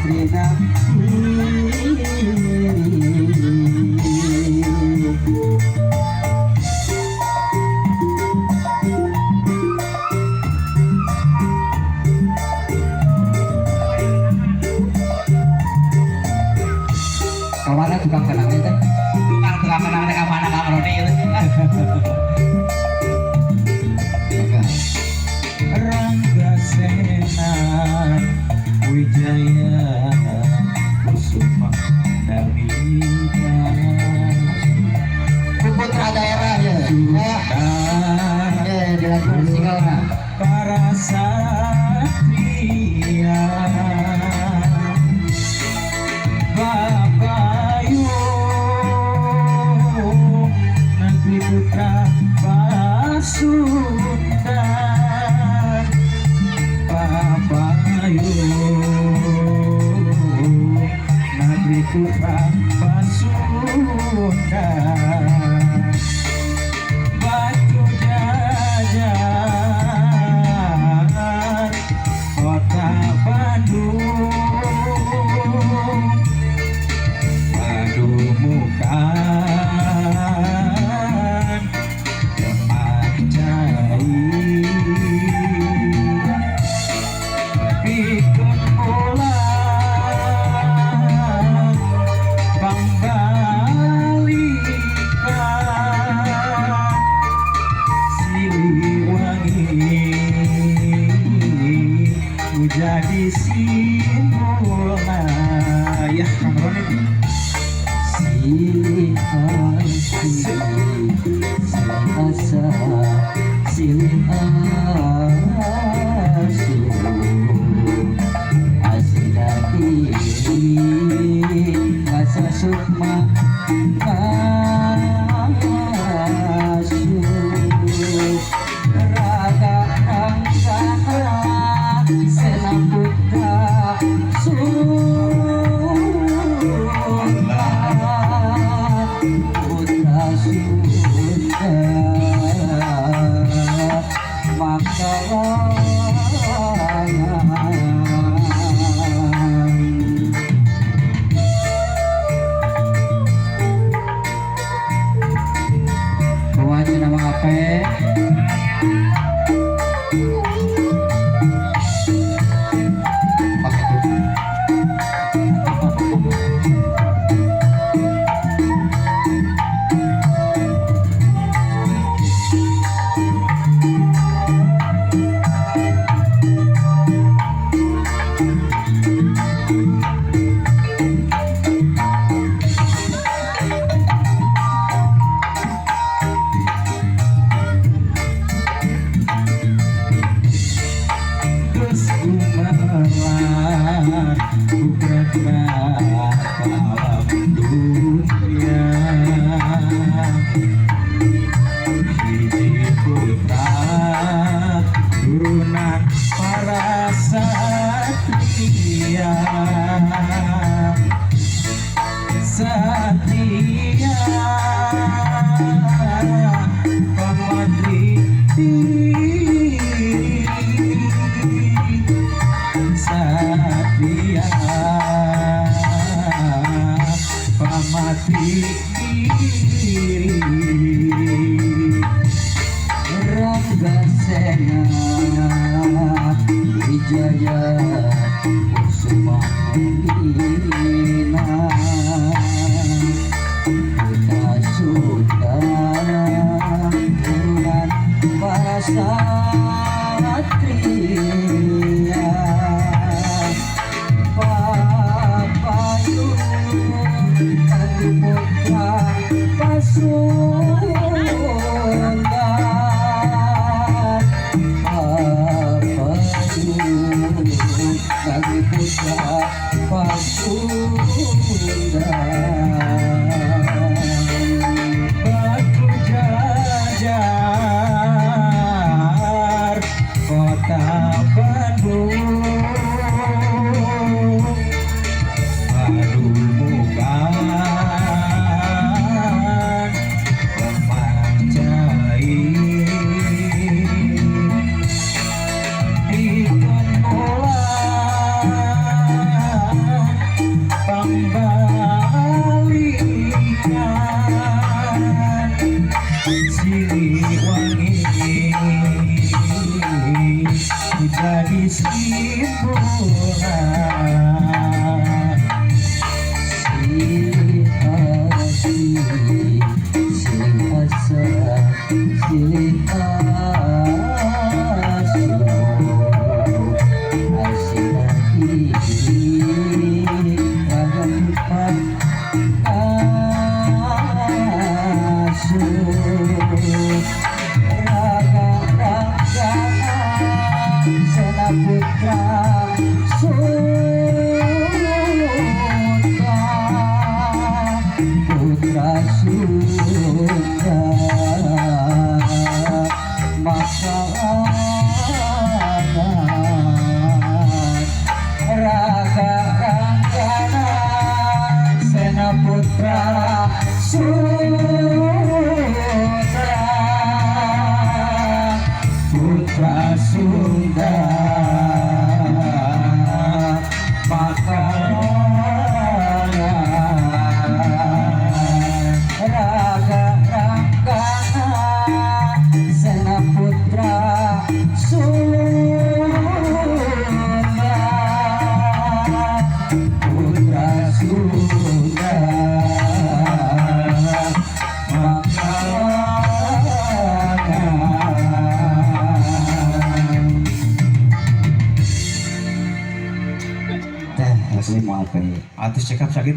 putrina kemana tukang kenangnya teh tukang kenangnya kemana kamu Rodi Rangga Sena Wijaya Kusuma Dalina putra daerah ya dilakukan singalna para satria Babayu Negeri Putra Pasundan Babayu Negeri Putra Pasundan Batu Jajar Kota Bandung Padumukan teman jahit pikun pulang pangbalikan Siliwangi menjadi simbola ya Kang Roni silih asa silih asu asida diri asa sukma asu raga angkara sena putra Putra Sunda Makalangan Wajah nama apa? Turunan para satria Satria Pamadri Satria Pamadri Rangga Sena Wijaya Kusuma Dalina Putra Sundana Turunan para satria Babayu Negeri Putra Pasundan Babayu Negeri Putra Pasundan Putra Sunda masyarakat Raga Ranggana Sena Putra Sunda Putra Sunda Raga Ranggana Sena Putra Sunda Putra Sunda Masih mau apa ya? Artis cekap sakit